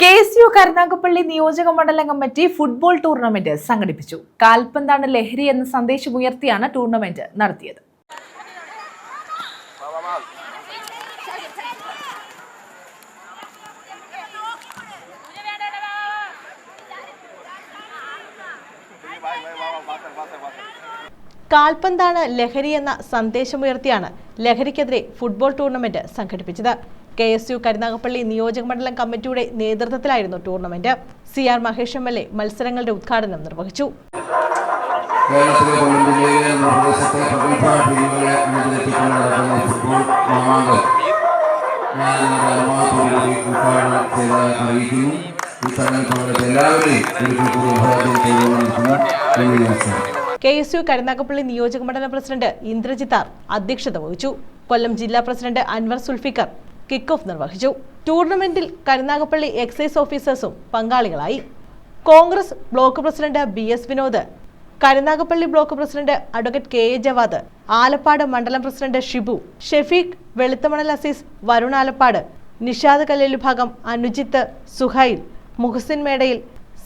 KSU Karunagappally നിയോജക മണ്ഡലം committee football tournament സംഘടിപ്പിച്ചു. കാൽപന്താണ് ലഹരി എന്ന സന്ദേശമുയർത്തിയാണ് ടൂർണമെന്റ് നടത്തിയത്. കാൽപന്താണ് ലഹരി എന്ന സന്ദേശമുയർത്തിയാണ് ലഹരിക്കെതിരെ ഫുട്ബോൾ ടൂർണമെന്റ് സംഘടിപ്പിച്ചത്. KSU കരുനാഗപ്പള്ളി നിയോജക മണ്ഡലം കമ്മിറ്റിയുടെ നേതൃത്വത്തിലായിരുന്നു ടൂർണമെന്റ്. CR മഹേഷ് MLA മത്സരങ്ങളുടെ ഉദ്ഘാടനം നിർവഹിച്ചു. KSU കരുനാഗപ്പള്ളി നിയോജക മണ്ഡലം പ്രസിഡന്റ് ഇന്ദ്രജിത്താർ അധ്യക്ഷത വഹിച്ചു. കൊല്ലം ജില്ലാ president Anwar Sulfikar kick off നിർവഹിച്ചു. ടൂർണമെന്റിൽ കരുനാഗപ്പള്ളി എക്സൈസ് ഓഫീസേഴ്സും പങ്കാളികളായി. Congress block president BS Vinod, Karunagappally block president advocate KA Jawad, Alappad മണ്ഡലം പ്രസിഡന്റ് ഷിബു, ഷെഫീഖ് വെളുത്തമണൽ അസീസ്, വരുൺ ആലപ്പാട്, നിഷാദ് കല്ലേലു ഭാഗം, അനുജിത്ത്, സുഹൈൽ, മുഹസിൻ മേടയിൽ,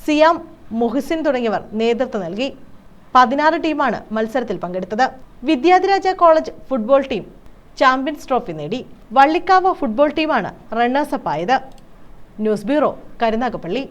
സിയാം മുഹസിൻ തുടങ്ങിയവർ നേതൃത്വം നൽകി. 16 ടീമാണ് മത്സരത്തിൽ പങ്കെടുത്തത്. Vidyadhiraja college football team champions trophy നേടി. വള്ളിക്കാവ് ഫുട്ബോൾ ടീമാണ് റണ്ണേഴ്സപ്പ് ആയത്. News bureau, Karunagappally.